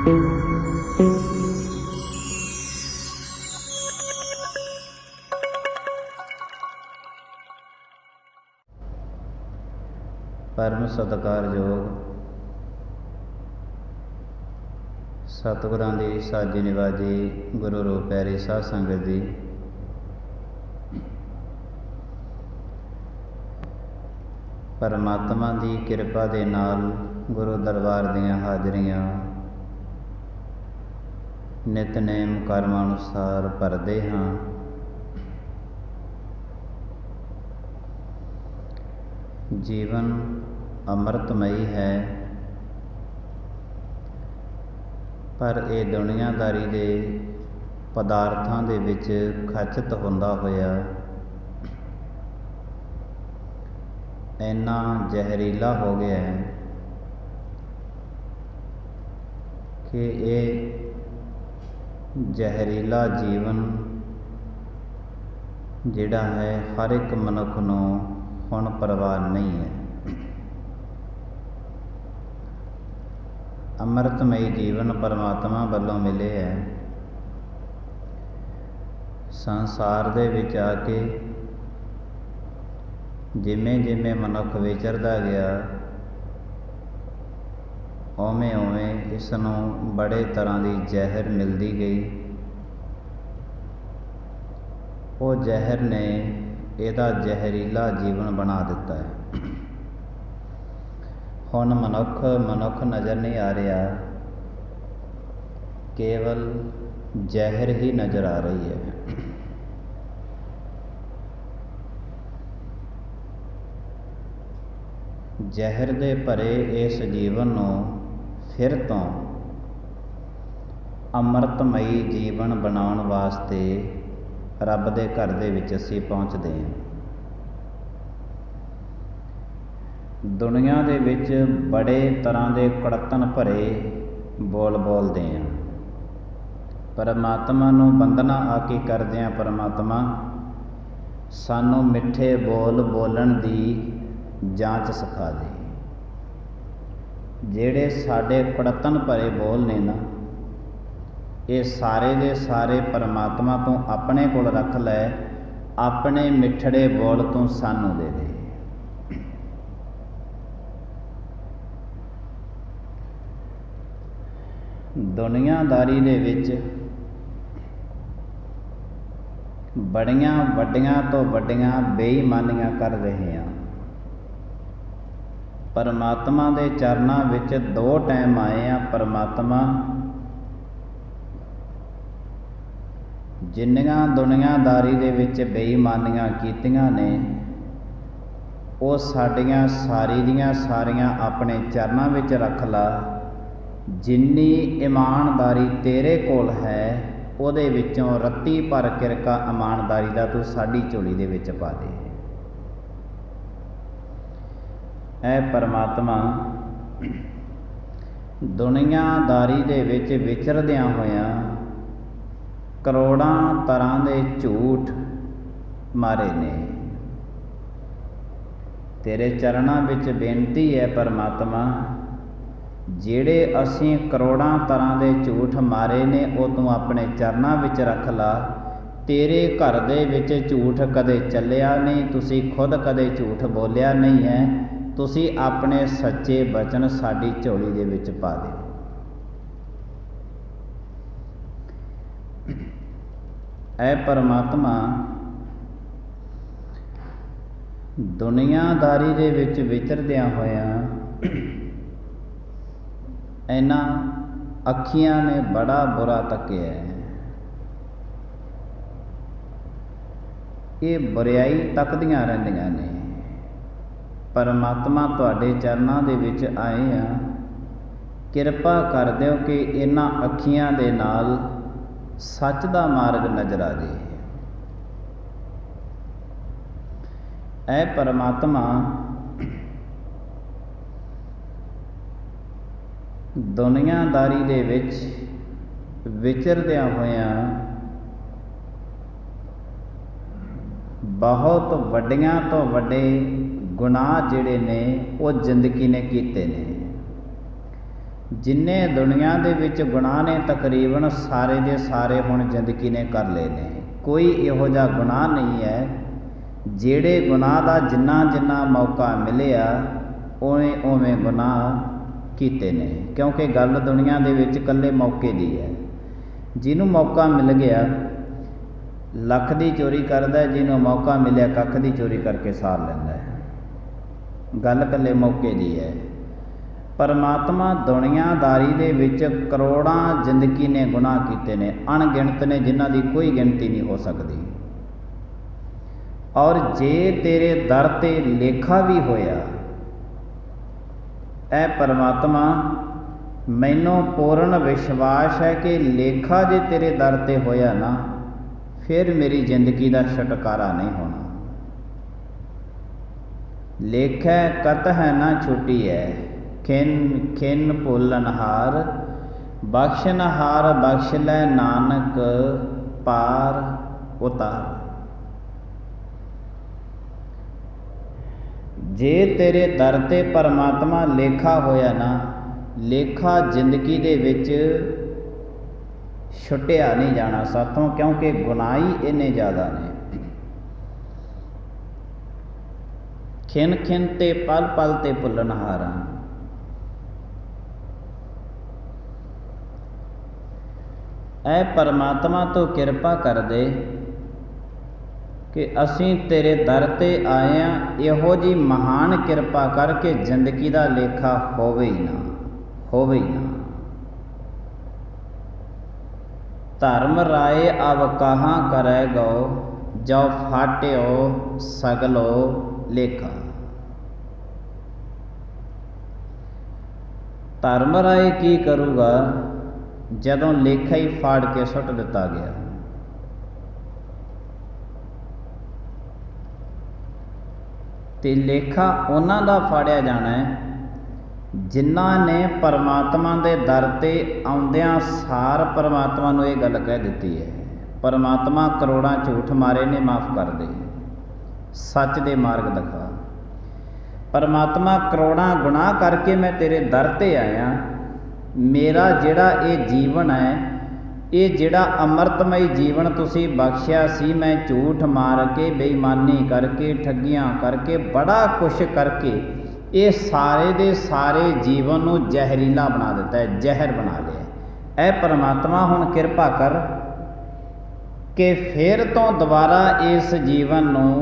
परम सत्कारयोग सतगुरां दी साजी निवाजी गुरु रूप प्यारी साध संगत जी, परमात्मा की किरपा दे नाल गुरु दरबार दीयां हाजरियां नितनेम कर्म अनुसार भरदे हाँ। जीवन अमृतमयी है, पर ये दुनियादारी दे पदार्थां दे विच खचित हुंदा होया इन्ना जहरीला हो गया है कि ये जहरीला जीवन जिहड़ा है हर एक मनुख नूं हुण परवाह नहीं है। अमृतमयी जीवन परमात्मा वालों मिले है। संसार दे विच आके जिमें जिमें मनुख विचरदा गया उवें उवें इसनूं बड़े तरह की जहर मिलती गई। वो जहर ने ਇਹਦਾ ਜ਼ਹਿਰੀਲਾ जीवन बना दिता है। हुण मनुख नज़र नहीं आ रहा, केवल जहर ही नज़र आ रही है। जहर दे भरे इस जीवन नूं फिर तो अमृतमयी जीवन बनाउण वास्ते रब दे घर दे विच असीं पहुँचदे हां। दुनिया दे विच बड़े तरह के कड़तन भरे बोल बोलते हैं। परमात्मा नूं बंदना आके करदिआं परमात्मा सानूं मिठे बोल बोलण दी जांच सिखा दे। जिहड़े साडे कड़तन भरे बोल ने ना, ये सारे दे सारे परमात्मा तू अपने कोल रख लै, अपने मिठड़े बोल तू सानू दे दे। दुनियादारी दे विच बड़ियां वड्डियां तो वड्डियां बेईमानियां कर रहे हैं। परमात्मा दे चरनां विच दो टाइम आए हैं। परमात्मा जिन्नियां दुनियादारी दे विच बेईमानियां कीतियां ने, वो साडियां सारी दियां सारियां अपने चरनां विच रख ला। जिन्नी ईमानदारी तेरे कोल है उहदे विचों रत्ती भर किरका ईमानदारी दा तू साडी झोली दे विच पा दे। ऐ परमात्मा दुनियादारी दे विच विचरदियां होइयां करोड़ां तरह के झूठ मारे ने। तेरे चरणां विच बेनती है परमात्मा, जिहड़े असीं करोड़ां तरह के झूठ मारे ने वो तू अपने चरणां विच रख ला। तेरे घर दे विच झूठ कदे चलिया नहीं, तुसीं खुद कदे झूठ बोलिया नहीं है। तुसीं अपने सच्चे बचन साडी झोली दे विच पा दे। ऐ परमात्मा दुनियादारी दे विच विचरदियां होइयां इन्हां अखियां ने बड़ा बुरा तकिया है। ये बुराई तकदियां रहिंदियां ने। परमात्मा तुहाडे चरनां दे विच आए हैं, किरपा कर दिओ कि इन्हां अखियां दे नाल सच दा मार्ग नजर आ जाए। ऐ परमात्मा दुनियादारी दे विच विचरदियां होइयां बहुत वड्डियां तो वड्डे गुनाह जिहड़े ने वो जिंदगी ने कीते ने। जिन्ने दुनिया दे विच गुनाह ने तकरीबन सारे दे सारे हुण जिंदगी ने कर लए ने। कोई इहो जिहा गुनाह नहीं है ਜਿਹੜੇ गुनाह ਦਾ जिन्ना जिन्ना मौका मिलिया उवें उवें गुनाह कीते ने। क्योंकि गल दुनिया दे विच कल्ले मौके दी है। जिन्हों मौका मिल गया लख की चोरी करदा है, जिन्हों मौका मिलिया कख की चोरी करके सार लैंदा है। गल कल्ले मौके दी है। परमात्मा दुनियादारी दे विच करोड़ां जिंदगी ने गुनाह कीते ने, अणगिणत ने, जिन्हां दी कोई गिणती नहीं हो सकती। और जे तेरे दर ते लेखा भी होया, ऐ परमात्मा मैनों पूर्ण विश्वास है कि लेखा जे तेरे दर ते होया ना, फिर मेरी जिंदगी का छुटकारा नहीं होना। लेखा कत है ना छुटी है, खिन खिन भुलनहार, बख्शनहार बख्श लै नानक पार उतार। जे तेरे दर ते परमात्मा लेखा होया ना, लेखा जिंदगी दे विच छुटिया नहीं जाना साथों, क्योंकि गुनाही इन्ने ज़्यादा ने। खिन खिन ते पल पल ते भुलनहार। ऐ परमात्मा तो किरपा कर दे कि असीं तेरे दर ते आए हैं, इहो जी महान किरपा करके जिंदगी का लेखा होवे ही ना, होवे ही ना। धर्म राय अब कहाँ करे गो, जो फाट्यो सगलो लेखा। धर्म राय की करूगा जदों लेखा ही फाड़ के सुट दिता गया। ते लेखा उन्हां दा फाड़िया जाना है जिन्हां ने परमात्मा दे दर ते आउंदियां सार परमात्मा नूं ये गल कह दित्ती है, परमात्मा करोड़ां झूठ मारे ने माफ़ कर दे, सच दे मार्ग दिखा। परमात्मा करोड़ां गुनाह करके मैं तेरे दर ते आया, मेरा जिहड़ा ये जीवन है, ये जिहड़ा अमृतमई जीवन तुसी बख्शिया सी, मैं झूठ मार के, बेईमानी करके, ठगियां करके, बड़ा कुछ करके ये सारे दे सारे जीवन नूं जहरीला बना दिता है, जहर बना लिया। ऐ परमात्मा हुण किरपा कर कि फिर तो दोबारा इस जीवन नूं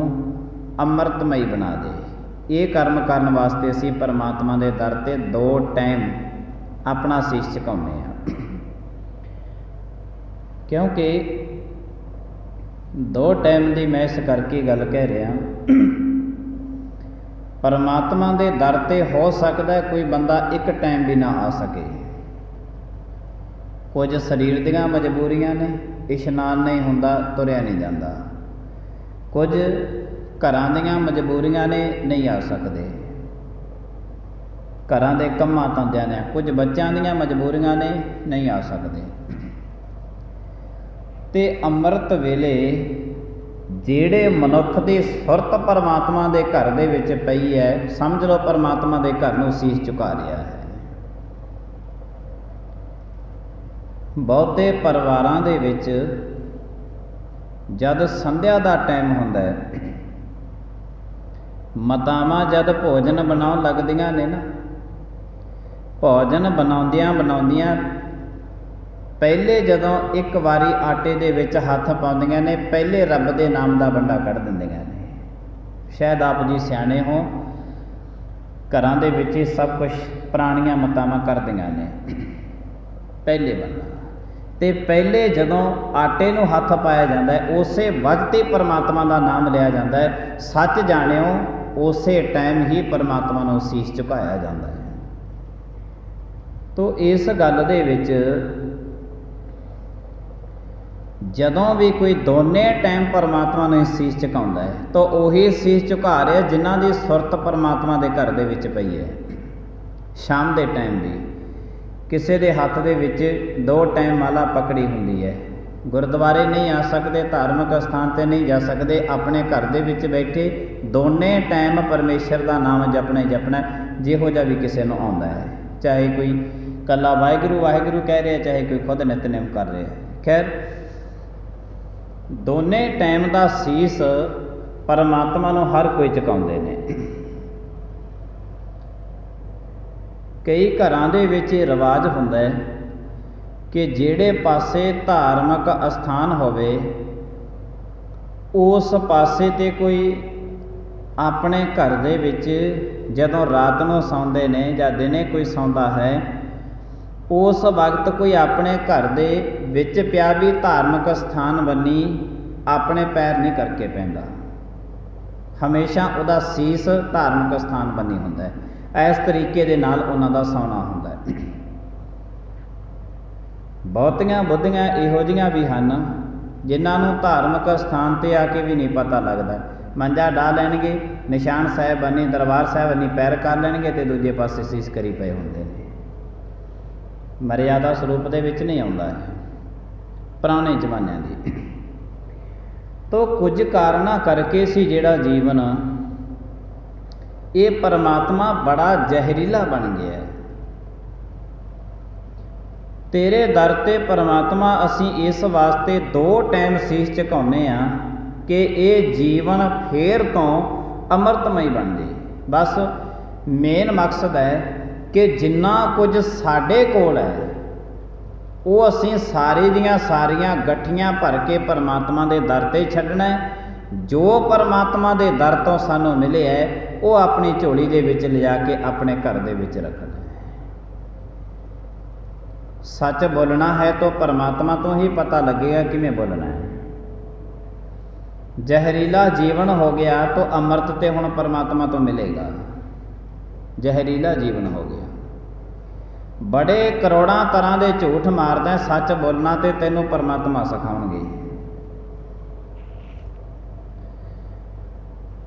अमृतमई बना दे। ये कर्म करन वास्ते असीं परमात्मा दे दर ते 2 टाइम अपना शीश झुकाउने आ, क्योंकि 2 टाइम की मैं इस करके गल कह रहा। परमात्मा दे दर ते हो सकता है कोई बंदा एक टाइम भी ना आ सके। कुछ शरीर दियां मजबूरियां ने, इशनान नहीं हुंदा, तुरया नहीं जाता। कुछ घरां दियां मजबूरियां ने, नहीं आ सकते, घरां दे कम्मां धंदियां ने। कुछ बच्चों दियां मजबूरियां ने, नहीं आ सकते। ते अमृत वेले जेड़े मनुख की सुरत परमात्मा के घर दे विच पई है, समझ लो परमात्मा के घर नूं शीश झुका रहा है। बहुते परिवारां दे विच जद संध्या का टाइम हुंदा है, मातावां जद भोजन बनाउण लगदियां ने ना, भोजन बनाउंदियां बनाउंदियां पहले जदों एक वारी आटे दे विच हथ पाउंदियां ने, पहले रब दे नाम का बंडा कढ़ दिंदियां ने। शायद आप जी सियाणे हो, घरां दे विच ही सब कुछ पुराणियां मातावां करदियां ने, पहले बंडा। ते पहले जदों आटे नूं हथ पाया जाता है, उसे वक्त ही परमात्मा का नाम लिया जाता है। सच जाणिओ उसे टाइम ही परमात्मा नूं शीश झुकाया जाता है। तो इस गल दे विच जदों भी कोई दोने टाइम परमात्मा नूं शीश झुकाउंदा है, तो उही शीश झुका रहा जिन्हां दी सुरत परमात्मा के घर दे विच पई है। शाम के टाइम भी किसी के हथ दे विच 2 टाइम माला पकड़ी हुंदी है, गुरुद्वारे नहीं आ सकते, धार्मिक स्थान ते नहीं जा सकते, अपने घर दे विच बैठे दोने टाइम परमेश्वर का नाम जपना ही जपना, जिहो जिहा भी किसी नूं आउंदा है। चाहे कोई कला वाहिगुरू वाहिगुरू कह रहे, चाहे कोई खुद नितनेम कर रहे। खैर दोने टाइम का सीस परमात्मा नूं हर कोई चुकाउंदे ने। कई घरां दे विच रिवाज हुंदा है कि जिहड़े पासे धार्मिक अस्थान होवे उस पासे ते कोई अपने घर दे विच जदों रात नूं सौंदे ने जां दिने कोई सौंदा है, उस वक्त कोई अपने घर दे विच पिया भी धार्मिक स्थान बन्नी अपने पैर नहीं करके पैंदा, हमेशा उहदा सीस धार्मिक स्थान बन्नी हुंदा है। इस तरीके दे नाल उहनां दा सौना हुंदा है। बहुतियां बुद्धियां इहो जिहियां भी हन जिन्हां नूं धार्मिक स्थान ते आके भी नहीं पता लगदा। मंजा ढा लैणगे, निशान साहिब बनी दरबार साहिब बनी पैर कर लैणगे ते दूजे पासे सीस करी पए हुंदे ने। मर्यादा स्वरूप दे विच नहीं आउंदा है पुराने जमानिਆਂ ਦੀ। तो कुछ कारणा करके सी जिहड़ा जीवन ये परमात्मा बड़ा जहरीला बन गया है। तेरे दर ते परमात्मा असी इस वास्ते दो टाइम सीस झुकाउने आ कि ये जीवन फेर तो अमृतमय बन जाए। बस मेन मकसद है कि जिन्ना कुछ साडे कोल है वो असी सारी दियाँ सारियां गठियां भर के परमात्मा दे दर ते छड्डना है। जो परमात्मा दे दर तो सानू मिले है वो अपनी झोली दे विच लिजा के अपने घर दे विच रखना है। सच बोलना है तो परमात्मा तो ही पता लगेगा किवें बोलना है। जहरीला जीवन हो गया तो अमृत ते हुण परमात्मा तो मिलेगा, जहरीला जीवन हो गया। बड़े करोड़ां तरह के झूठ मारदा, सच बोलना ते तैनूं परमात्मा सिखाउणगे।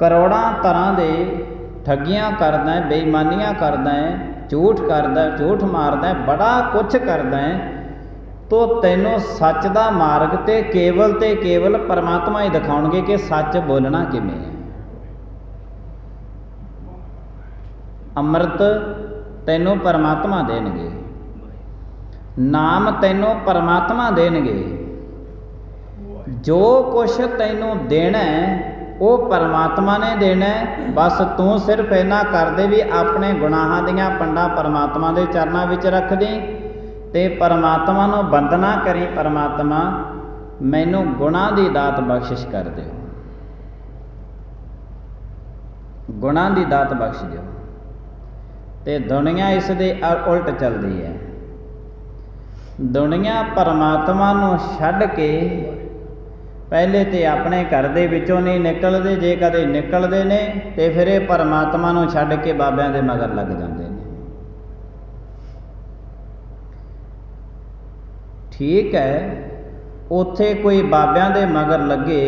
करोड़ां तरह के ठगियां करदा है, बेईमानियां करदा है, झूठ करदा, झूठ मारदा, बड़ा कुछ करदा है, तो तैनूं सच दा मार्ग ते केवल परमात्मा ही दिखाउणगे कि सच बोलना किवें है। अमृत तैनूं परमात्मा देणगे, नाम तैनूं परमात्मा देणगे, जो कुछ तैनूं देना है वो परमात्मा ने देना है। बस तू सिर्फ इन्ना कर दे भी अपने गुनाहां दियां पंडां परमात्मा दे चरनां विच रख दी ते परमात्मा नूं वंदना करी, परमात्मा मैनूं गुणां दी दात बख्शिश कर दिओ, गुणां दी दात बख्श दिओ। ते दुनिया इस दे उल्ट चलती है। दुनिया परमात्मा नूं छड्ड के पहले तो अपने घर दे विचों नहीं निकलते, जे कदे निकलते ने तो फिर ये परमात्मा नूं छड्ड के बाबियां दे मगर लग जाते हैं। ठीक है, उत्थे कोई बाबियां दे मगर लगे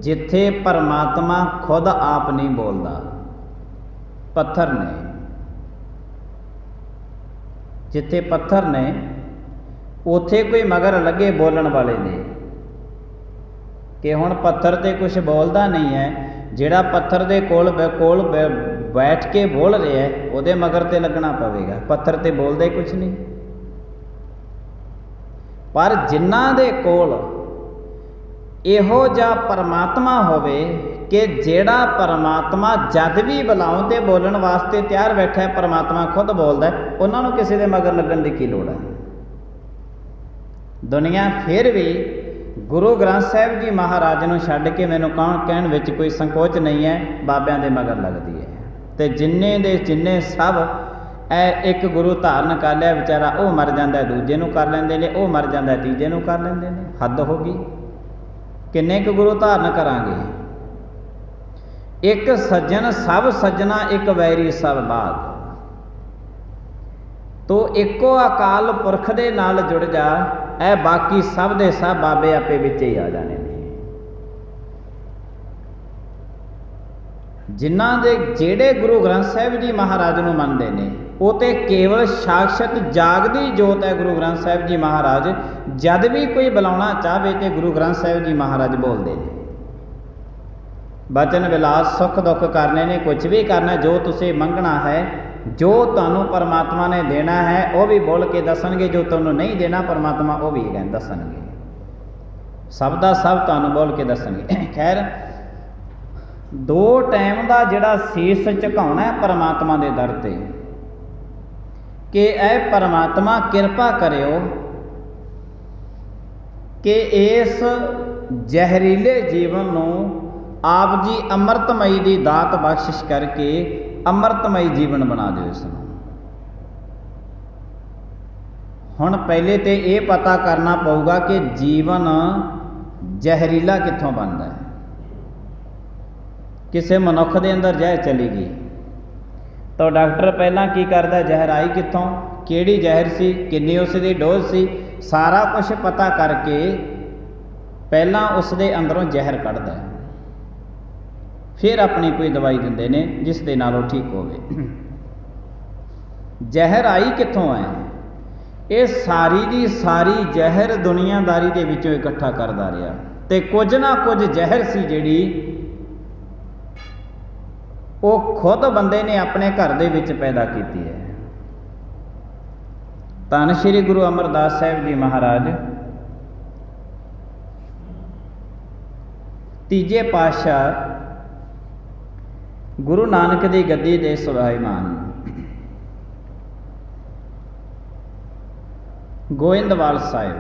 जिथे परमात्मा खुद आप नहीं बोलता, पत्थर ने, जिथे पत्थर ने उथे कोई मगर लगे बोलन वाले ने कि हुण पत्थर ते कुछ बोलता नहीं है, जिहड़ा पत्थर दे कोल बैठ के बोल रहा है उहदे मगर ते लगना पवेगा। पत्थर ते बोलदे कुछ नहीं, पर जिन्हां दे कोल इहो जिहा परमात्मा होवे कि जेड़ा परमात्मा जद भी बुलाओ तो बोलण वास्ते तैयार बैठा है, परमात्मा खुद बोलता है, उन्होंने किसी के मगर लगन की लोड़ है। दुनिया फिर भी गुरु ग्रंथ साहिब जी महाराज नूं छड्ड के मैनूं कहण विच कोई संकोच नहीं है, बाबियां दे मगर लगदी है। तो जिन्ने दे जिन्ने सब एक गुरु धारण कर लिया बेचारा, वो मर जाता, दूजे नूं कर लैंदे ने, वो मर जाता, तीजे नूं कर लैंदे ने। हद हो गई, किन्ने क गुरु धारण करांगे। एक सज्जन सब सज्जना, एक वैरी सब बाग। तो एको अकाल पुरख दे नाल जुड़ जा, ए बाकी सब दे सब बाबे आपे विच ही आ जाने ने। जिन्हां दे जेड़े गुरु ग्रंथ साहिब जी महाराज नूं मनदे ने, वो तो केवल साक्षात जागदी जोत है गुरु ग्रंथ साहिब जी महाराज। जद भी कोई बुलाना चाहे तो गुरु ग्रंथ साहिब जी महाराज बोलते हैं। बचन विलास सुख दुख करने ने, कुछ भी करना, जो तुसीं मंगना है जो तुहानूं परमात्मा ने देना है वह भी बोल के दसणगे, जो तुहानूं नहीं देना परमात्मा वह भी दसणगे। सब दा सब तुहानूं बोल के दसणगे। खैर, दो टाइम का जिहड़ा सीस झुकाउणा है परमात्मा के दर ते कि ऐ परमात्मा किरपा करियो कि इस जहरीले जीवन नूं आप जी अमृतमई की दात बख्शिश करके अमृतमई जीवन बना दो। इसनूं हुण पहले तो ये पता करना पऊगा कि जीवन जहरीला कित्थों बनता है। किसी मनुख के अंदर जहर चली गई तो डॉक्टर पहला की करता, जहर आई कित्थों, किहड़ी जहर सी, किन्नी उसकी डोज सी, सारा कुछ पता करके पहला उसके अंदरों जहर कढ़दा है, फिर अपनी कोई दवाई दिंदे ने जिस दे नाल ठीक होवे। जहर आई कित्थों है? ये सारी दी सारी जहर दुनियादारी दे विचों इकट्ठा करदा रहा ते कुछ ना कुछ जहर सी जिहड़ी वो खुद बंदे ने अपने घर दे विच पैदा कीती है। धन श्री गुरु अमरदास साहिब जी महाराज तीजे पातशाह गुरु नानक की गद्दी दे सुभाईमान गोइंदवाल साहिब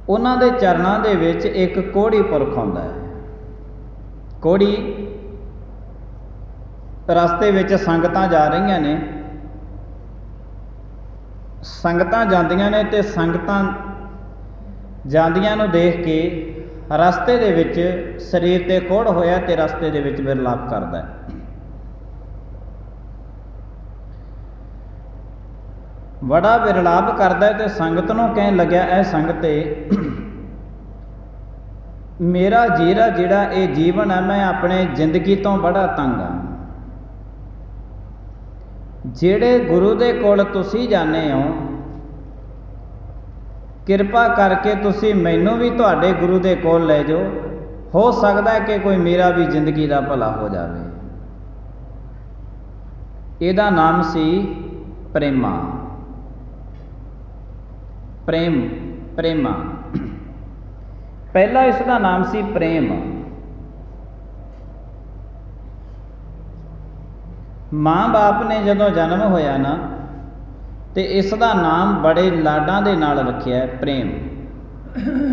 उन्हां दे चरणां दे विच एक कोड़ी पुरख आउंदा है। कोड़ी रस्ते विच संगतां जा रही ने, संगतां जांदियां ने ते संगतां जांदियां नूं देख के रस्ते दे विच शरीर ते कोड़ होया ते रस्ते दे विच विरलाप करदा है। बड़ा विरलाप करदा है ते संगत नूं कहण लग्या, ऐ संगते मेरा जीरा जिहड़ा ये जीवन है मैं अपने जिंदगी तो बड़ा तंग हाँ। जिहड़े गुरु दे कोल तुसीं जाने हो किरपा करके तुसी मैनू भी तुहाडे गुरु दे कोल ले जाओ, हो सकता है कि कोई मेरा भी जिंदगी का भला हो जाए। इहदा नाम सी प्रेमा, प्रेम, प्रेमा। पहला इसका नाम सी प्रेम। माँ बाप ने जदों जन्म होया ना ते इसका नाम बड़े लाडां दे नाल रखिया है प्रेम।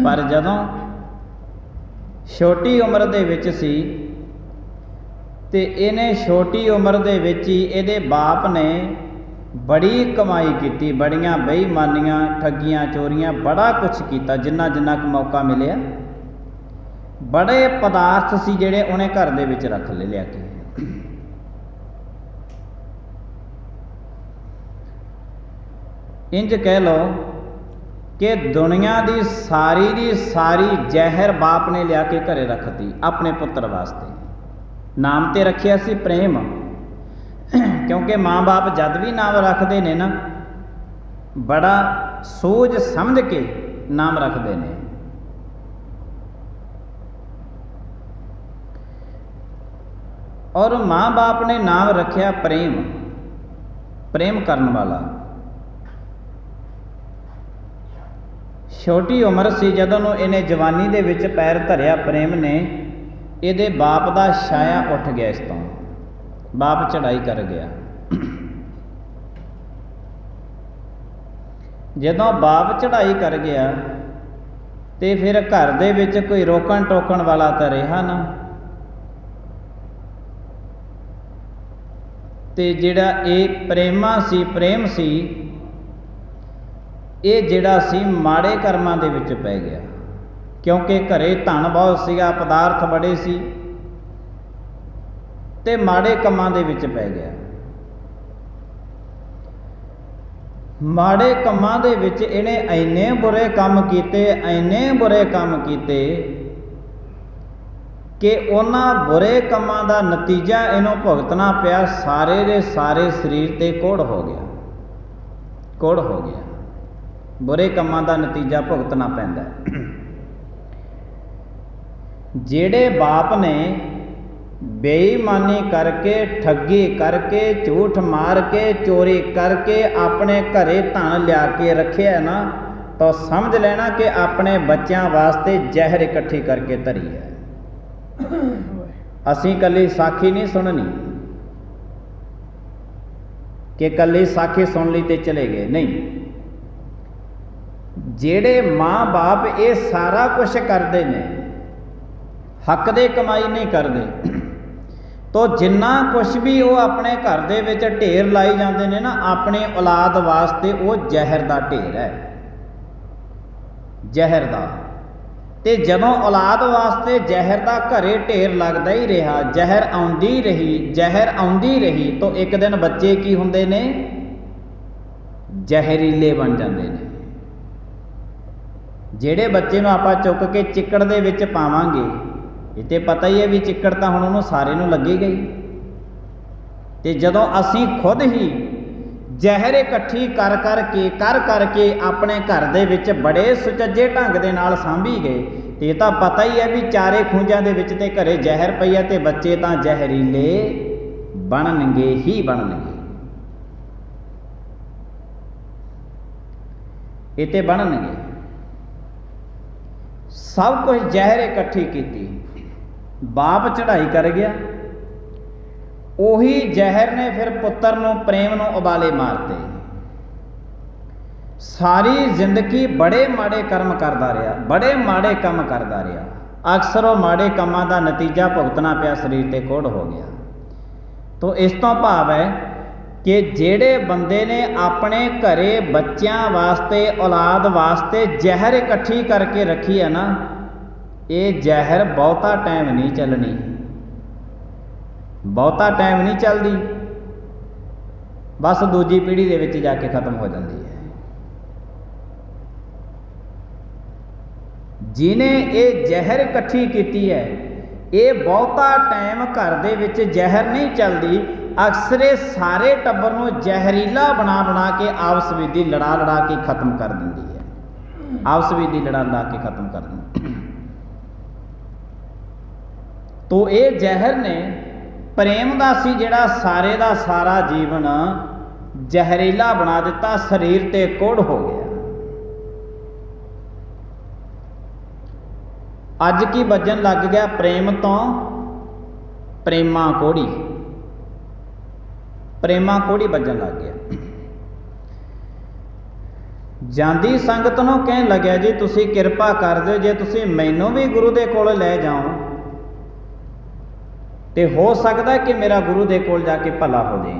पर जदों छोटी उम्र दे विच सी ते इहने छोटी उम्र दे विच ही इहदे बाप ने बड़ी कमाई की, बड़ियां बेईमानियां, ठगियां, चोरियां, बड़ा कुछ किया जिन्ना जिन्ना क मौका मिलिया। बड़े पदार्थ सी जिहड़े उन्हें घर दे विच रख लिया के। इंज कह लो कि दुनिया की सारी जहर बाप ने लिया के घरे रखती अपने पुत्र वास्ते। नाम तो रखिया सी प्रेम, क्योंकि माँ बाप जद भी नाम रखते ने ना बड़ा सोच समझ के नाम रखते हैं। और माँ बाप ने नाम रखिया प्रेम, प्रेम करने वाला। छोटी उम्र सी जदों इन्हें जवानी दे विच पैर धरिया प्रेम ने, इहदे बाप दा छाया उठ गया। इस तो बाप चढ़ाई कर गया। जदों बाप चढ़ाई कर गया तो फिर घर दे विच कोई रोकण टोकण वाला तो रहा ना, ते जिहड़ा ये प्रेमा सी, प्रेम सी, ये जिहड़ा सी माड़े कर्मां दे विच पै गया। क्योंकि घरे धन बहुत सीगा, पदार्थ बड़े सी ते माड़े कम्मां दे विच पै गया। माड़े कम्मां दे विच इहने इन्ने बुरे काम कीते, इन्ने बुरे काम कीते कि उन्हां बुरे कम्मां दा नतीजा इहनूं भुगतना पिया। सारे दे सारे शरीर ते कोड़ हो गया, कोड़ हो गया। बुरे कम्मां दा नतीजा भुगतना पैंदा। जेड़े बाप ने बेईमानी करके, ठगी करके, झूठ मार के, चोरी करके अपने घरे धन लिया के रखे है ना, तो समझ लेना कि अपने बच्चों वास्ते जहर इकट्ठी करके धरी है। असी कली साखी नहीं सुननी कि कली साखी सुन ली तो चले गए, नहीं। जेड़े माँ बाप ये सारा कुछ करते हैं, हक दे कमाई नहीं करते, तो जिन्ना कुछ भी वो अपने घर दे विच ढेर लाई जाते हैं ना अपनी औलाद वास्ते, वो जहर का ढेर है, जहर का। ते जदों औलाद वास्ते जहर का घरे ढेर लगता ही रहा, जहर आउंदी रही, जहर आउंदी रही, तो एक दिन बच्चे की हुंदे ने, जहरीले बन जाते हैं। जेड़े बच्चे नूं आपां चुक के चिक्कड़ दे विच पावांगे, ये तो पता ही है भी चिक्कड़ तो हुण उहनूं सारे नूं लगी गई, ते जदों असीं खुद ही जहर इकट्ठी कर करके अपने घर दे विच बड़े सुचज्जे ढंग दे नाल सांभी गए, तो ये तो पता ही है भी चारे खूंजां दे विच ते घरे जहर पई है, ते बच्चे तां जहरीले बनणगे ही बनणगे, ये ते बनणगे। सब कुछ जहर इकट्ठी की, बाप चढ़ाई कर गया, उही जहर ने फिर पुत्र नूं प्रेम नूं उबाले मारते। सारी जिंदगी बड़े माड़े कर्म करता रहा, बड़े माड़े काम करता रहा, अक्सर वो माड़े कामां दा नतीजा भुगतना पिया, शरीर ते कोढ़ हो गया। तो इस तो भाव है कि जेड़े बंदे ने अपने घरे बच्चों वास्ते, औलाद वास्ते जहर इकट्ठी करके रखी है ना, ये जहर बहुता टाइम नहीं चलनी, बहुता टाइम नहीं चलती, बस दूजी पीढ़ी दे विच जाके खत्म हो जाती है। जिन्हें ये जहर इकट्ठी की है, ये बहुता टाइम घर दे विच जहर नहीं चलती, अक्सरे सारे टब्बर नूं जहरीला बना बना के आपस विधि लड़ा लड़ा के खत्म कर देंदी है, आपस विधि लड़ा लड़ा के खत्म कर देंदी। तो ये जहर ने प्रेम दा सी जिहड़ा सारे दा सारा जीवन जहरीला बना दिता, शरीर ते कोढ़ हो गया। अज की बजन लग गया प्रेम तो प्रेमा कोड़ी, प्रेमा कोड़ी बजन लग गया। जांदी संगत नूं कहन लग्या जी तुसीं किरपा कर दिओ, जे तुसीं मैनूं भी गुरु दे कोल लै जाओ तो हो सकता है कि मेरा गुरु दे कोल जाके भला हो जाए।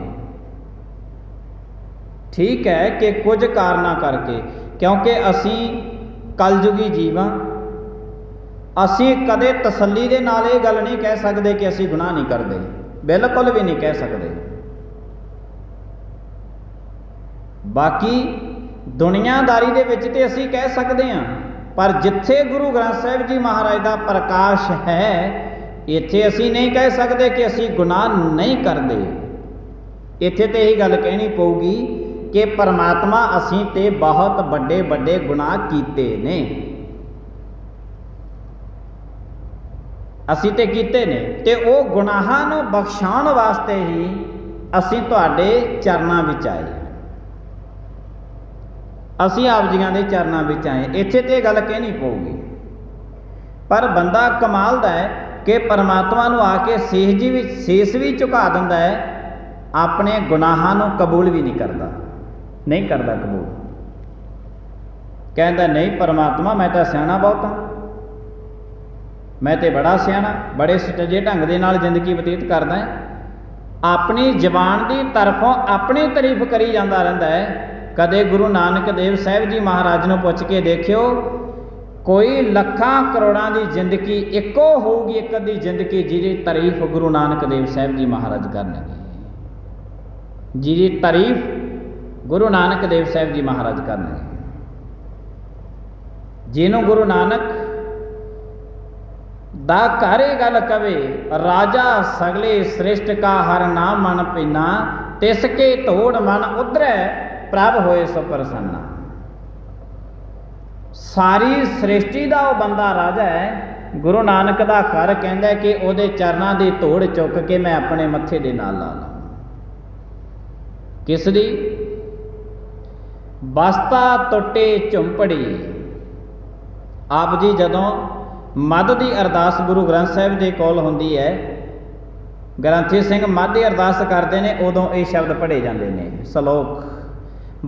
ठीक है कि कुछ कारणा करके, क्योंकि असी कलयुगी जीवां, असी कदे तसल्ली दे नाल ये गल नहीं कह सकते कि असी गुनाह नहीं करते, बिल्कुल भी नहीं कह सकते। बाकी दुनियादारी दे विच ते असी कह सकते हैं, पर जिथे गुरु ग्रंथ साहिब जी महाराज का प्रकाश है, इत्थे असी नहीं कह सकते कि असी गुनाह नहीं करते। इत्थे तो यही गल कहनी पऊगी कि परमात्मा असी ते बहुत बड़े बड़े गुनाह कीते ने, असी ते कीते ने, ते वो गुनाहां नूं बख्शाउण वास्ते ही असी तुहाडे चरनां विच आए, असी आप जियां दे चरनां विच आए। इत्थे ते गल कहनी पऊगी। पर बंदा कमाल दा है कि परमात्मा नूं आके सीस भी झुका दिंदा है, अपने गुनाहां नूं कबूल भी नहीं करता, नहीं करता कबूल। कहता नहीं परमात्मा मैं तो सियाणा बहुत हाँ, मैं तो बड़ा सियाणा, बड़े सुचजे ढंग दे नाल जिंदगी बतीत करदा है, अपनी जबान की तरफों अपनी तारीफ करी जाता रहिंदा है। कदे गुरु नानक देव साहिब जी महाराज नूं पुछ के देखियो, कोई लखां करोड़ां की जिंदगी इक्को होगी, एक अद्धी जिंदगी जिहदी तारीफ गुरु नानक देव साहिब जी महाराज करनगे, जिहदी तारीफ गुरु नानक देव साहिब जी महाराज करनगे। जिन्हों गुरु नानक दा घर गल कवे, राजा सगले श्रेष्ठ का हर नाम मन पीना, तिसके धोड़ मन उधरै प्रभ होए सो प्रसन्ना। सारी सृष्टि का वह बंदा राजा है गुरु नानक दा घर कहंदा कि उहदे चरनां दी धूड़ चुक के मैं अपने मत्थे दे नाल ला ला। किस दी? बस्ता टुटे झुंपड़ी। आप जी जदों मध की अरदास गुरु ग्रंथ साहिब के कोल हुंदी है, ग्रंथी सिंह मध की अरदास करते हैं, उदों ये शब्द पढ़े जाते हैं। सलोक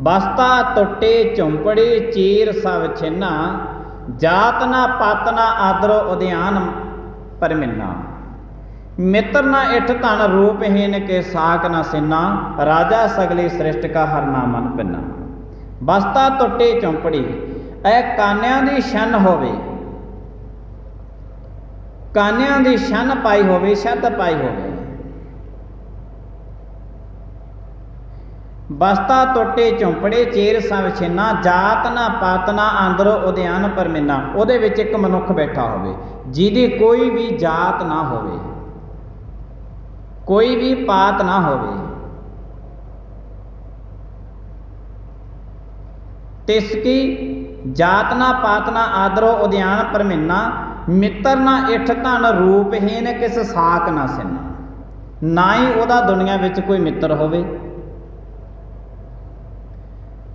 बस्ता टुटे झुंपड़ी चीर सब छिन्ना, जात ना पात ना आदरो उद्यान परमिन्ना, मित्र न इठ धन रूपहीन के साक न सिन्ना, राजा सगली सृष्ट का हर नाम मन पिन्ना। बस्ता टुटे झुंपड़ी, ए कानियां दी शन होवे, कानियां दी शन पाई होवे, छत पाई होवे। बस्ता टुटे झुंपड़े चेर सब छिन्ना, जात ना पात ना आंदरो उद्यान परमिन्ना। उहदे विच एक मनुख बैठा होवे जिहदी कोई भी जात ना होवे, कोई भी पात ना होवे, तिसकी जात ना पात ना आदरो उद्यान परमिन्ना, मित्र ना इठ धन रूपहीन किस साक ना सिन्ना। ना ही उहदा दुनिया विच कोई मित्र होवे,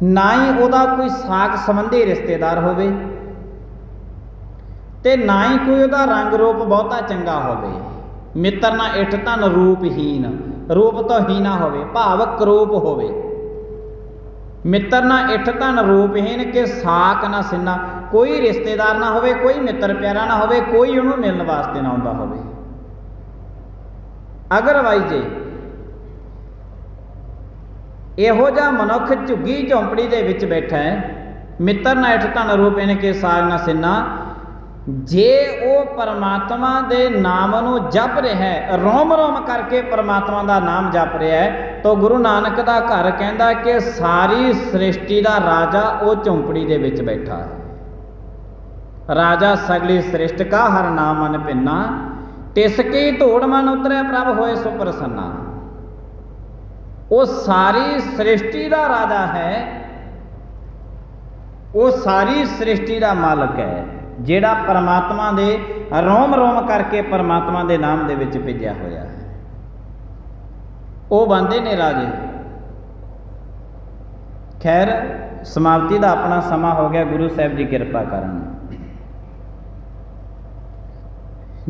ना ही उहदा कोई साक संबंधी रिश्तेदार होवे, ते ना ही कोई उहदा रंग रूप बहुता चंगा होवे। मित्र ना इठ धन रूपहीन, रूप तो हीना होवे, भाव करूप होवे। मित्र ना इठ धन रूपहीन के साक ना सिन्ना, कोई रिश्तेदार ना होवे, कोई मित्र प्यारा ना होवे, कोई उहनूं मिलण वास्ते ना आउंदा होवे। अगरवाइज इहो जिहा मनुख झुग्गी झोंपड़ी दे विच बैठा है, मित्र ना इठ धन रूपहीन के साक ना सिन्ना, जे वो परमात्मा दे नाम नूं जप रहा है, रोम रोम करके परमात्मा दा नाम जप रहा है, तो गुरु नानक दा घर कहंदा कि सारी सृष्टि दा राजा वो झोंपड़ी दे विच बैठा है। राजा सगली सृष्टि का हर नाम मन पिन्ना, तिसकी धूड़ मन उतरे प्रभ होए सो प्रसन्ना। वो सारी सृष्टि दा राजा है, वो सारी सृष्टि दा मालक है, जिहड़ा परमात्मा दे रोम रोम करके परमात्मा दे नाम दे विच भेजिया होया है। वो बनते ने राजे। खैर समाप्ति का अपना समा हो गया, गुरु साहब जी कृपा करन।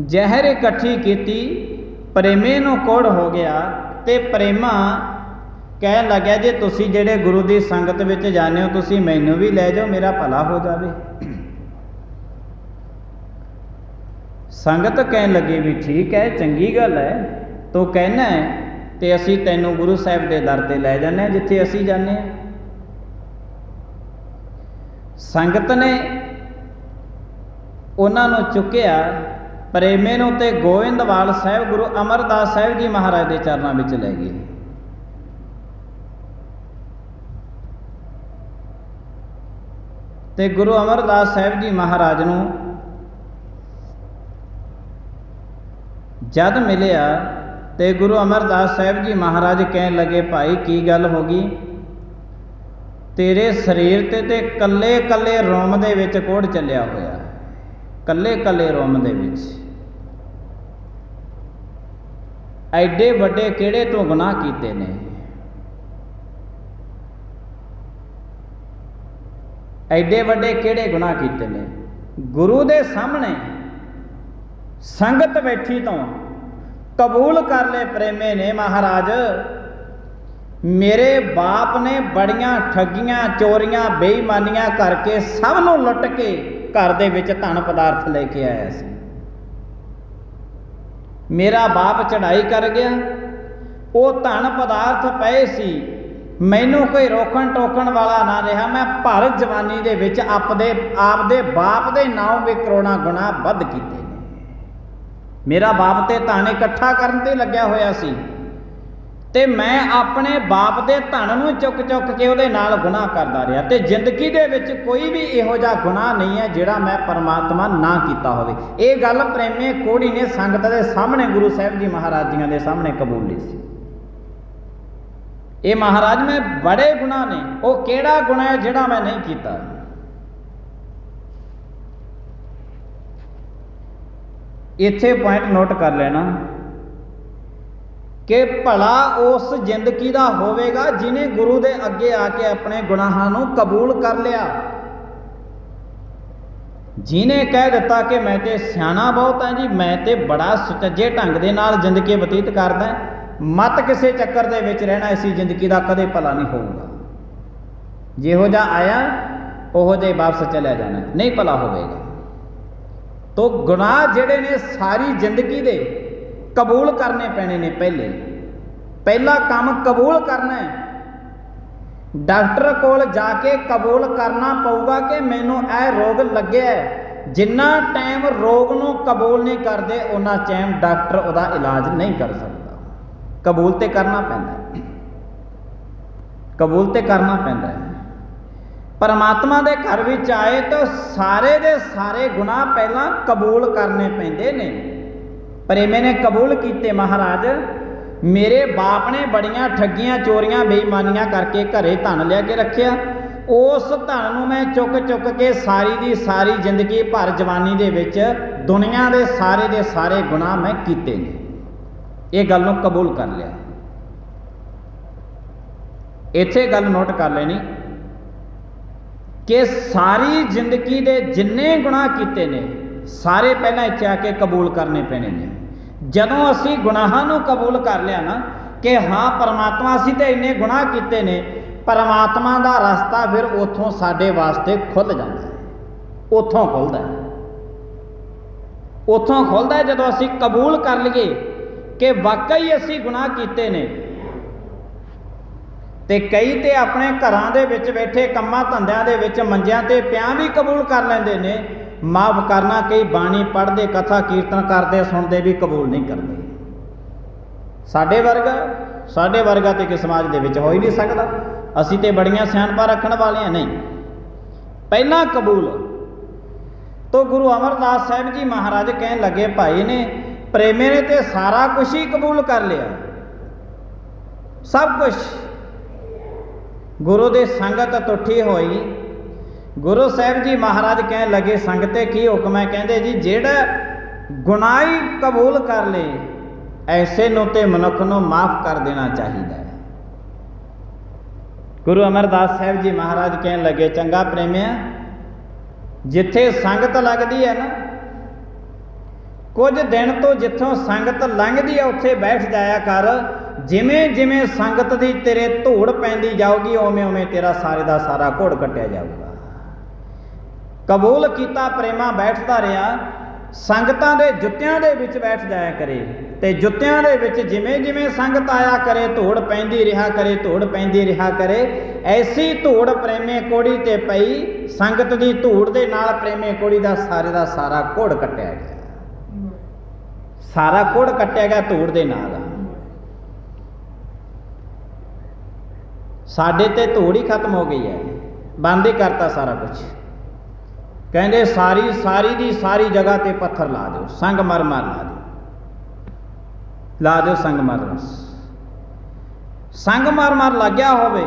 जहर इकट्ठी कीती प्रेमे नूं कोड़ हो गया, ते प्रेमा कहन लग्या जे तुसी जेड़े गुरु की संगत विच जाने हो, तुसी मैनू भी लै जाओ, मेरा भला हो जावे। संगत कहन लगी भी ठीक है, चंगी गल है, तो कहना है तो असी तैनू गुरु साहब के दर ते लै जाने जिथे असी जाने। संगत ने उन्होंने चुकिया प्रेमे नूं ते गोविंदवाल साहब गुरु अमरदास साहब जी महाराज के चरणों में लै गए। ते गुरु अमरदास साहब जी महाराज नूं जद मिलिया ते गुरु अमरदास साहब जी महाराज कहन लगे, भाई की गल हो गई, तेरे शरीर ते कल्ले कल्ले रोम दे विच कोड़ चलिया होया, कल्ले कल्ले रोम दे विच एडे वड्डे किहड़े तू गुनाह कीते ने, एडे वड्डे किहड़े गुनाह कीते ने। गुरु दे सामने संगत बैठी तो कबूल कर ले प्रेमे ने, महाराज मेरे बाप ने बड़ियां ठगियां चोरियां बेईमानियां करके सब नूं लुट के घर दे विच धन पदार्थ लेके आया सी। मेरा बाप चढ़ाई कर गया, वो धन पदार्थ पए सी, मैनू कोई रोकण टोकण वाला ना रहा। मैं भर जवानी दे विच आपदे बाप दे नाम भी करोड़ां गुना वध कीते। मेरा बाप ते धन इकट्ठा करन ते लग्या होया सी, ते मैं अपने बाप दे धन नूं चुक चुक के उहदे नाल गुनाह करदा रहा, ते जिंदगी दे विच कोई भी इहो जिहा गुनाह नहीं है जिहड़ा मैं परमात्मा ना कीता होवे। ये गल प्रेमे कोड़ी ने संगत दे सामने गुरु साहब जी महाराज जी दे सामने कबूल ली सी। ये महाराज में बड़े गुनाह ने, वो केड़ा गुनाह है जिहड़ा मैं नहीं कीता। इत्थे पॉइंट नोट कर लेना कि भला उस जिंदगी का होवेगा जिन्हें गुरु के अगे आके अपने गुनाहां नूं कबूल कर लिया, जिन्हें कह दिता कि मैं तो सियाणा बहुत हाँ जी, मैं तो बड़ा सुचज्जे ढंग दे नाल जिंदगी बतीत करदा, मत किसी चक्कर दे विच रहना, इसी जिंदगी का कदे भला नहीं होगा, जिहो जा आया उहो जिहा वापस चलिया जाना, नहीं भला होवेगा। तो गुनाह जिहड़े ने सारी जिंदगी दे कबूल करने पैने ने, पहला काम कबूल करना है, डॉक्टर कोल जाके कबूल करना पऊगा कि मैनू यह रोग लग्या है, जिन्ना टाइम रोग नूं कबूल नहीं करते उन्ना टाइम डॉक्टर उहदा इलाज नहीं कर सकता। कबूल तो करना पैंदा है, कबूल तो करना पैंदा है। परमात्मा के घर विच आए तो सारे दे सारे गुनाह पहला कबूल करने पैंदे ने। प्रेमे ने कबूल किए, महाराज मेरे बाप ने बड़ियां ठगियां चोरियां बेईमानियां करके घरे धन लिया के रखिया, उस धन नूं मैं चुक चुक के सारी दी सारी जिंदगी भर जवानी दे विच दुनिया दे सारे गुनाह मैं कीते ने, ये गल नूं कबूल कर लिया। इत्थे गल नोट कर लेनी कि सारी जिंदगी दे जिन्ने गुनाह कीते ने सारे पहला इत्थे आके कबूल करने पैने ने। जदों असी गुनाहां नूं कबूल कर लिया ना कि हाँ परमात्मा असी तो इन्ने गुनाह कीते ने, परमात्मा का रास्ता फिर उथों साडे वास्ते खुल जाता है, उथों खुलदा है, उथों खुलदा है जदों असी कबूल कर लईए कि वाकई असी गुनाह कीते ने। ते कई ते अपने घरां दे विच बैठे कम्मां धंदियां दे विच मंजियां ते पियां भी कबूल कर लैंदे ने, माफ करना कई बाणी पढ़ते कथा कीर्तन करते सुनते भी कबूल नहीं करते। साडे वर्गा तो कि समाज दे विच हो ही नहीं सकता, असी तो बड़ियां सियाणपां रखण वाले नहीं। पहला कबूल तो गुरु अमरदास साहिब जी महाराज कहन लगे, भाई ने प्रेमे ने तो सारा कुछ ही कबूल कर लिया, सब कुछ। गुरु दे संगत तुठी होई, गुरु साहिब जी महाराज कह लगे संगते की हुक्म है, कहते जी जेड़ा गुनाही कबूल कर ले ऐसे नूं ते मनुख नूं माफ कर देना चाहिए। गुरु अमरदास साहिब जी महाराज कह लगे, चंगा प्रेमिया जिथे संगत लगती है ना, कुछ दिन तो जिथों संगत लंघदी है उत्थे बैठ जाया कर, जिमें जिमें संगत दी तेरे धूड़ पैंदी जाऊगी उवें उवें तेरा सारे दा सारा घोड़ कट्टिया जाऊगा। कबूल किया प्रेमा बैठता रहा, संगतां दे जुत्तियां दे विच बैठ जाया करे, ते जुत्तियां दे विच जिमें जिमें संगत आया करे धूड़ पैंदी रहा करे, धूड़ पैंदी रहा करे। ऐसी धूड़ प्रेमे कोड़ी ते पई, संगत दी धूड़ दे नाल प्रेमे कोड़ी दा सारा घोड़ कट्टिया गया, सारा घोड़ कट्टिया गया धूड़ दे नाल। साडे ते धूड़ ही खत्म हो गई है, बंद ही करता सारा कुछ। कहते सारी दी सारी जगह ते पत्थर ला दो, संगमरमर ला दो संगमरमर। संगमरमर लग्या होवे,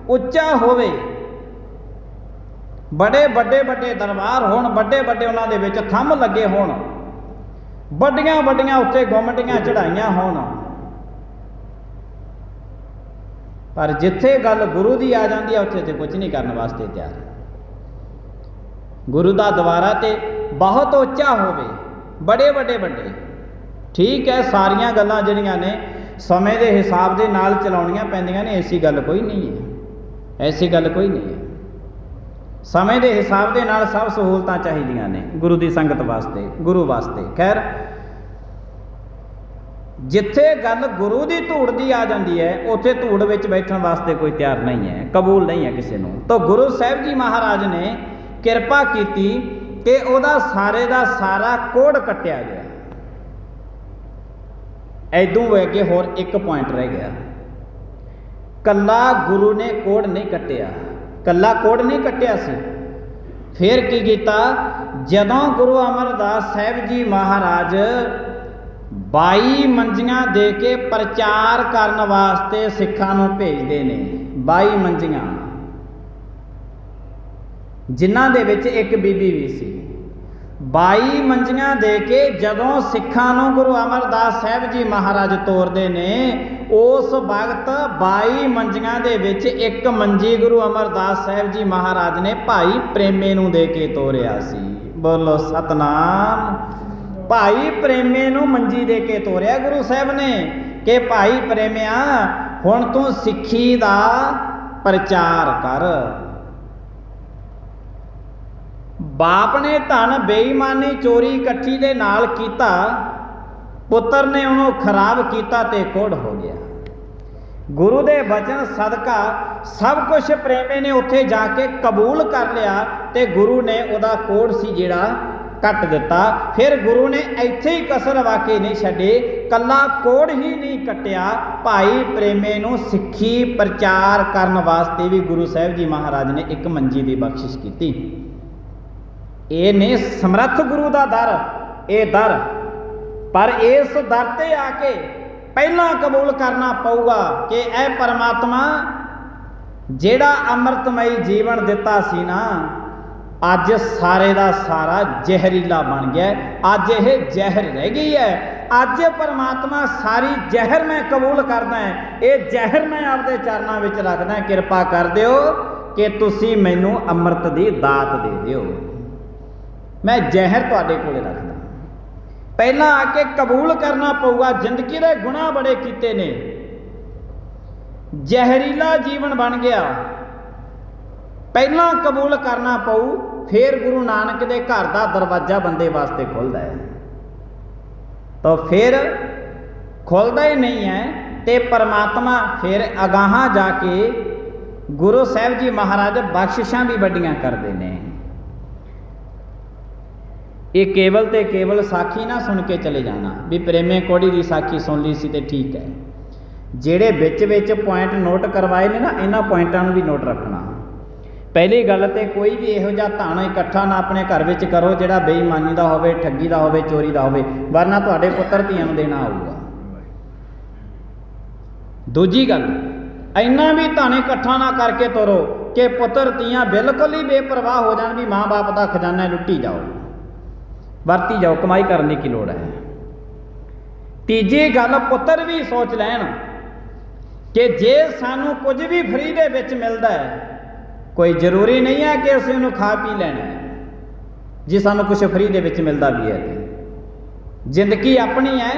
उच्चा होवे, बड़े बड़े दरबार होण, बड़े उन्हां दे विच थंम लगे होण, बड़ियां उत्ते गुमटियां चढ़ाइयां होण, पर जिथे गल गुरु दी आ जाती है उत्थे ते कुछ नहीं करने वास्ते तैयार। गुरु का द्वारा तो बहुत उच्चा होवे, बड़े ठीक है, सारिया गल्लां जिहड़ियां ने समय के हिसाब के नाल चलाउणियां पैंदियां ने, ऐसी गल कोई नहीं है, ऐसी गल कोई नहीं है। समय के हिसाब के नाल सब सहूलतां चाहीदियां ने गुरु की संगत वास्ते, गुरु वास्ते। खैर जिथे गल गुरु की धूड़ की आ जाती है उत्थे धूड़ विच बैठण वास्ते कोई तैयार नहीं है, कबूल नहीं है किसी नूं। तो गुरु साहिब जी महाराज ने किरपा की कि उहदा सारे दा सारा कोड़ कट्टिया गया। ऐदों अगे होर एक पॉइंट रह गया, कला गुरु ने कोड़ नहीं कट्टिया, कला कोड़ नहीं कट्टिया सी। फिर की कीता, जदों गुरु अमरदास साहिब जी महाराज 22 मंजियां दे के प्रचार करने वास्ते सिखां नूं भेजदे ने, 22 मंजियां जिन्हां दे विच एक बीबी भी सी, 22 ਮੰਜੀਆਂ ਦੇ ਕੇ ਜਦੋਂ ਸਿੱਖਾਂ ਨੂੰ ਗੁਰੂ ਅਮਰਦਾਸ ਸਾਹਿਬ ਜੀ ਮਹਾਰਾਜ ਤੋਰਦੇ ਨੇ, ਉਸ ਵਕਤ 22 ਮੰਜੀਆਂ ਦੇ ਵਿੱਚ ਇੱਕ ਮੰਜੀ ਗੁਰੂ ਅਮਰਦਾਸ ਸਾਹਿਬ ਜੀ ਮਹਾਰਾਜ ਨੇ ਭਾਈ ਪ੍ਰੇਮੇ ਨੂੰ ਦੇ ਕੇ ਤੋਰਿਆ ਸੀ। ਬੋਲੋ ਸਤਨਾਮ। ਭਾਈ ਪ੍ਰੇਮੇ ਨੂੰ ਮੰਜੀ ਦੇ ਕੇ ਤੋਰਿਆ ਗੁਰੂ ਸਾਹਿਬ ਨੇ ਕਿ ਭਾਈ ਪ੍ਰੇਮਿਆ ਹੁਣ ਤੂੰ ਸਿੱਖੀ ਦਾ ਪ੍ਰਚਾਰ ਕਰ। ਬਾਪ ਨੇ ਧਨ ਬੇਈਮਾਨੀ ਚੋਰੀ ਇਕੱਠੀ ਦੇ ਨਾਲ ਕੀਤਾ, ਪੁੱਤਰ ਨੇ ਉਹਨੂੰ ਖਰਾਬ ਕੀਤਾ ਤੇ ਕੋੜ ਹੋ ਗਿਆ। ਗੁਰੂ ਦੇ ਬਚਨ ਸਦਕਾ ਸਭ ਕੁਝ ਪ੍ਰੇਮੇ ਨੇ ਉੱਥੇ ਜਾ ਕੇ ਕਬੂਲ ਕਰ ਲਿਆ ਤੇ ਗੁਰੂ ਨੇ ਉਹਦਾ ਕੋੜ ਸੀ ਜਿਹੜਾ ਕੱਟ ਦਿੱਤਾ। ਫਿਰ ਗੁਰੂ ਨੇ ਇੱਥੇ ਹੀ ਕਸਰ ਵਾਕੇ ਨਹੀਂ ਛੱਡੇ, ਕੱਲਾ ਕੋੜ ਹੀ ਨਹੀਂ ਕੱਟਿਆ, ਭਾਈ ਪ੍ਰੇਮੇ ਨੂੰ ਸਿੱਖੀ ਪ੍ਰਚਾਰ ਕਰਨ ਵਾਸਤੇ ਵੀ ਗੁਰੂ ਸਾਹਿਬ ਜੀ ਮਹਾਰਾਜ ਨੇ ਇੱਕ ਮੰਜੀ ਦੀ ਬਖਸ਼ਿਸ਼ ਕੀਤੀ। ਇਹ ਨੇ ਸਮਰੱਥ ਗੁਰੂ ਦਾ ਦਰ, ਇਹ ਦਰ, ਪਰ ਇਸ ਦਰ ਤੇ ਆ ਕੇ ਪਹਿਲਾਂ ਕਬੂਲ ਕਰਨਾ ਪਊਗਾ ਕਿ ਇਹ ਪਰਮਾਤਮਾ ਜਿਹੜਾ ਅੰਮ੍ਰਿਤਮਈ ਜੀਵਨ ਦਿੱਤਾ ਸੀ ਨਾ, ਅੱਜ ਸਾਰੇ ਦਾ ਸਾਰਾ ਜ਼ਹਿਰੀਲਾ ਬਣ ਗਿਆ। ਅੱਜ ਇਹ ਜ਼ਹਿਰ ਰਹਿ ਗਈ ਹੈ। ਅੱਜ ਪਰਮਾਤਮਾ ਸਾਰੀ ਜ਼ਹਿਰ ਮੈਂ ਕਬੂਲ ਕਰਦਾ, ਇਹ ਜ਼ਹਿਰ ਮੈਂ ਆਪਦੇ ਚਰਨਾਂ ਵਿੱਚ ਰੱਖਦਾ, ਕਿਰਪਾ ਕਰ ਦਿਓ ਕਿ ਤੁਸੀਂ ਮੈਨੂੰ ਅੰਮ੍ਰਿਤ ਦੀ ਦਾਤ ਦੇ ਦਿਓ। ਮੈਂ ਜ਼ਹਿਰ ਤੁਹਾਡੇ ਕੋਲੇ ਰੱਖਦਾ। ਪਹਿਲਾਂ ਆ ਕੇ ਕਬੂਲ ਕਰਨਾ ਪਊਗਾ। ਜ਼ਿੰਦਗੀ ਦੇ ਗੁਨਾਹ ਬੜੇ ਕੀਤੇ ਨੇ, ਜ਼ਹਿਰੀਲਾ ਜੀਵਨ ਬਣ ਗਿਆ, ਪਹਿਲਾਂ ਕਬੂਲ ਕਰਨਾ ਪਊ, ਫਿਰ ਗੁਰੂ ਨਾਨਕ ਦੇ ਘਰ ਦਾ ਦਰਵਾਜ਼ਾ ਬੰਦੇ ਵਾਸਤੇ ਖੁੱਲ੍ਹਦਾ ਹੈ। ਤਾਂ ਫਿਰ ਖੁੱਲ੍ਹਦਾ ਹੀ ਨਹੀਂ ਹੈ ਤੇ ਪਰਮਾਤਮਾ ਫਿਰ ਅਗਾਹਾਂ ਜਾ ਕੇ ਗੁਰੂ ਸਾਹਿਬ ਜੀ ਮਹਾਰਾਜ ਬਖਸ਼ਿਸ਼ਾਂ ਵੀ ਵੱਡੀਆਂ ਕਰਦੇ ਨੇ। ਇਹ ਕੇਵਲ ਤੇ ਕੇਵਲ ਸਾਖੀ ਨਾ ਸੁਣ ਕੇ ਚਲੇ ਜਾਣਾ ਵੀ ਪ੍ਰੇਮੇ ਕੋੜੀ ਦੀ ਸਾਖੀ ਸੁਣ ਲਈ ਸੀ ਤੇ ਠੀਕ ਹੈ। ਜਿਹੜੇ ਵਿੱਚ ਵਿੱਚ ਪੁਆਇੰਟ ਨੋਟ ਕਰਵਾਏ ਨੇ ਨਾ, ਇਹਨਾਂ ਪੁਆਇੰਟਾਂ ਨੂੰ ਵੀ ਨੋਟ ਰੱਖਣਾ। ਪਹਿਲੀ ਗੱਲ ਤੇ ਕੋਈ ਵੀ ਇਹੋ ਜਿਹਾ ਧਨ ਇਕੱਠਾ ਨਾ ਆਪਣੇ ਘਰ ਵਿੱਚ ਕਰੋ ਜਿਹੜਾ ਬੇਈਮਾਨੀ ਦਾ ਹੋਵੇ, ਠੱਗੀ ਦਾ ਹੋਵੇ, ਚੋਰੀ ਦਾ ਹੋਵੇ, ਵਰਨਾ ਤੁਹਾਡੇ ਪੁੱਤਰ ਧੀਆਂ ਨੂੰ ਦੇਣਾ ਆਊਗਾ। ਦੂਜੀ ਗੱਲ, ਇੰਨਾ ਵੀ ਧਨ ਇਕੱਠਾ ਨਾ ਕਰਕੇ ਤੋਰੋ ਕਿ ਪੁੱਤਰ ਧੀਆਂ ਬਿਲਕੁਲ ਹੀ ਬੇਪਰਵਾਹ ਹੋ ਜਾਣ ਵੀ ਮਾਂ-ਬਾਪ ਦਾ ਖਜ਼ਾਨਾ ਲੁੱਟੀ ਜਾਓ, ਵਰਤੀ ਜਾਓ, ਕਮਾਈ ਕਰਨ ਦੀ ਕੀ ਲੋੜ ਹੈ। ਤੀਜੀ ਗੱਲ, ਪੁੱਤਰ ਵੀ ਸੋਚ ਲੈਣ ਕਿ ਜੇ ਸਾਨੂੰ ਕੁਝ ਵੀ ਫਰੀ ਦੇ ਵਿੱਚ ਮਿਲਦਾ ਹੈ, ਕੋਈ ਜ਼ਰੂਰੀ ਨਹੀਂ ਹੈ ਕਿ ਅਸੀਂ ਉਹਨੂੰ ਖਾ ਪੀ ਲੈਣਾ ਹੈ। ਜੇ ਸਾਨੂੰ ਕੁਝ ਫਰੀ ਦੇ ਵਿੱਚ ਮਿਲਦਾ ਵੀ ਹੈ ਤੇ ਜ਼ਿੰਦਗੀ ਆਪਣੀ ਹੈ,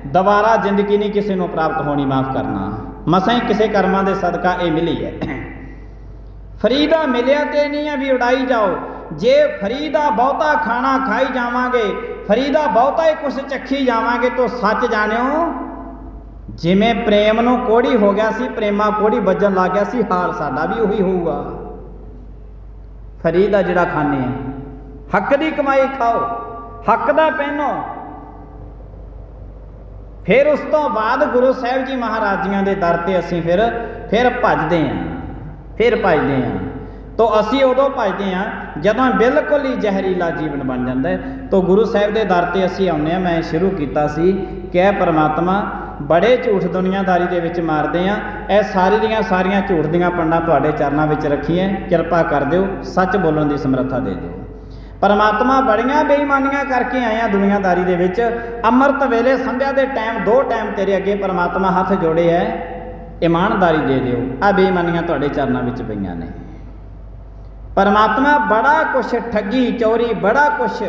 ਦੁਬਾਰਾ ਜ਼ਿੰਦਗੀ ਨਹੀਂ ਕਿਸੇ ਨੂੰ ਪ੍ਰਾਪਤ ਹੋਣੀ, ਮਾਫ ਕਰਨਾ, ਮਸਾਂ ਹੀ ਕਿਸੇ ਕਰਮਾਂ ਦੇ ਸਦਕਾ ਇਹ ਮਿਲੀ ਹੈ। ਫਰੀ ਦਾ ਮਿਲਿਆ ਤੇ ਨਹੀਂ ਹੈ ਵੀ ਉਡਾਈ ਜਾਓ। ਜੇ ਫਰੀ ਦਾ ਬਹੁਤਾ ਖਾਣਾ ਖਾਈ ਜਾਵਾਂਗੇ, ਫਰੀ ਦਾ ਬਹੁਤਾ ਹੀ ਕੁਛ ਚੱਖੀ ਜਾਵਾਂਗੇ ਤਾਂ ਸੱਚ ਜਾਣਿਓ ਜਿਵੇਂ ਪ੍ਰੇਮ ਨੂੰ ਕੋੜੀ ਹੋ ਗਿਆ ਸੀ, ਪ੍ਰੇਮਾ ਕੋੜੀ ਵੱਜਣ ਲੱਗ ਗਿਆ ਸੀ, ਹਾਲ ਸਾਡਾ ਵੀ ਉਹੀ ਹੋਊਗਾ। ਫਰੀ ਦਾ ਜਿਹੜਾ ਖਾਣੇ ਆ, ਹੱਕ ਦੀ ਕਮਾਈ ਖਾਓ, ਹੱਕ ਦਾ ਪਹਿਨੋ। ਫਿਰ ਉਸ ਤੋਂ ਬਾਅਦ ਗੁਰੂ ਸਾਹਿਬ ਜੀ ਮਹਾਰਾਜੀਆਂ ਦੇ ਦਰ ਤੇ ਅਸੀਂ ਫਿਰ ਭੱਜਦੇ ਹਾਂ। ਤੋ ਅਸੀਂ ਉਦੋਂ ਭੱਜਦੇ ਹਾਂ ਜਦੋਂ ਬਿਲਕੁਲ ਹੀ ਜ਼ਹਿਰੀਲਾ ਜੀਵਨ ਬਣ ਜਾਂਦਾ ਹੈ। ਤੋ ਗੁਰੂ ਸਾਹਿਬ ਦੇ ਦਰ ਤੇ ਅਸੀਂ ਆਉਂਦੇ ਹਾਂ। ਮੈਂ ਸ਼ੁਰੂ ਕੀਤਾ ਸੀ ਕਿ ਇਹ ਪਰਮਾਤਮਾ ਬੜੇ ਝੂਠ ਦੁਨੀਆਦਾਰੀ ਦੇ ਵਿੱਚ ਮਾਰਦੇ ਆ, ਇਹ ਦੀਆਂ ਸਾਰੀਆਂ ਝੂਠ ਦੀਆਂ ਪੰਡਾਂ ਤੁਹਾਡੇ ਚਰਨਾਂ ਵਿੱਚ ਰੱਖੀਆਂ, ਕਿਰਪਾ ਕਰ ਦਿਓ, ਸੱਚ ਬੋਲਣ ਦੀ ਸਮਰੱਥਾ ਦੇ ਦਿਓ। ਪਰਮਾਤਮਾ ਬੜੀਆਂ ਬੇਈਮਾਨੀਆਂ ਕਰਕੇ ਆਏ ਆ ਦੁਨੀਆਦਾਰੀ ਦੇ ਵਿੱਚ। ਅੰਮ੍ਰਿਤ ਵੇਲੇ ਸੰਧਿਆ ਦੇ ਟਾਈਮ 2 ਟਾਈਮ ਤੇਰੇ ਅੱਗੇ ਪਰਮਾਤਮਾ ਹੱਥ ਜੋੜੇ ਐ, ਇਮਾਨਦਾਰੀ ਦੇ ਦਿਓ। ਆ ਬੇਈਮਾਨੀਆਂ ਤੁਹਾਡੇ ਚਰਨਾਂ ਵਿੱਚ ਪਈਆਂ ਨੇ। ਪਰਮਾਤਮਾ ਬੜਾ ਕੁਛ ਠੱਗੀ ਚੋਰੀ ਬੜਾ ਕੁਛ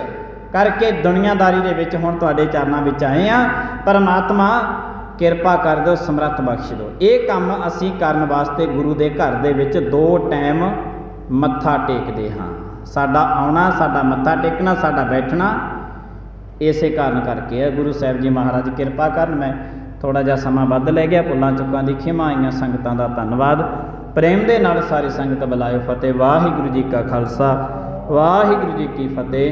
ਕਰਕੇ ਦੁਨੀਆਦਾਰੀ ਦੇ ਵਿੱਚ ਹੁਣ ਤੁਹਾਡੇ ਚਰਨਾਂ ਵਿੱਚ ਆਏ ਆ। ਪਰਮਾਤਮਾ ਕਿਰਪਾ ਕਰ ਦਿਓ, ਸਮਰੱਥ ਬਖਸ਼ ਦਿਓ। ਇਹ ਕੰਮ ਅਸੀਂ ਕਰਨ ਵਾਸਤੇ ਗੁਰੂ ਦੇ ਘਰ ਦੇ ਵਿੱਚ 2 ਟਾਈਮ ਮੱਥਾ ਟੇਕਦੇ ਹਾਂ। ਸਾਡਾ ਆਉਣਾ, ਸਾਡਾ ਮੱਥਾ ਟੇਕਣਾ, ਸਾਡਾ ਬੈਠਣਾ ਇਸੇ ਕਾਰਨ ਕਰਕੇ ਹੈ। ਗੁਰੂ ਸਾਹਿਬ ਜੀ ਮਹਾਰਾਜ ਕਿਰਪਾ ਕਰਨ। ਮੈਂ ਥੋੜ੍ਹਾ ਜਿਹਾ ਸਮਾਂ ਵੱਧ ਲੈ ਗਿਆ, ਭੁੱਲਾਂ ਚੁੱਕਾਂ ਦੀ ਖਿਮਾ। ਆਈਆਂ ਸੰਗਤਾਂ ਦਾ ਧੰਨਵਾਦ। ਪ੍ਰੇਮ ਦੇ ਨਾਲ ਸਾਰੀ ਸੰਗਤ ਬੁਲਾਇਓ। ਫਤਿਹ। ਵਾਹਿਗੁਰੂ ਜੀ ਕਾ ਖਾਲਸਾ, ਵਾਹਿਗੁਰੂ ਜੀ ਕੀ ਫਤਿਹ।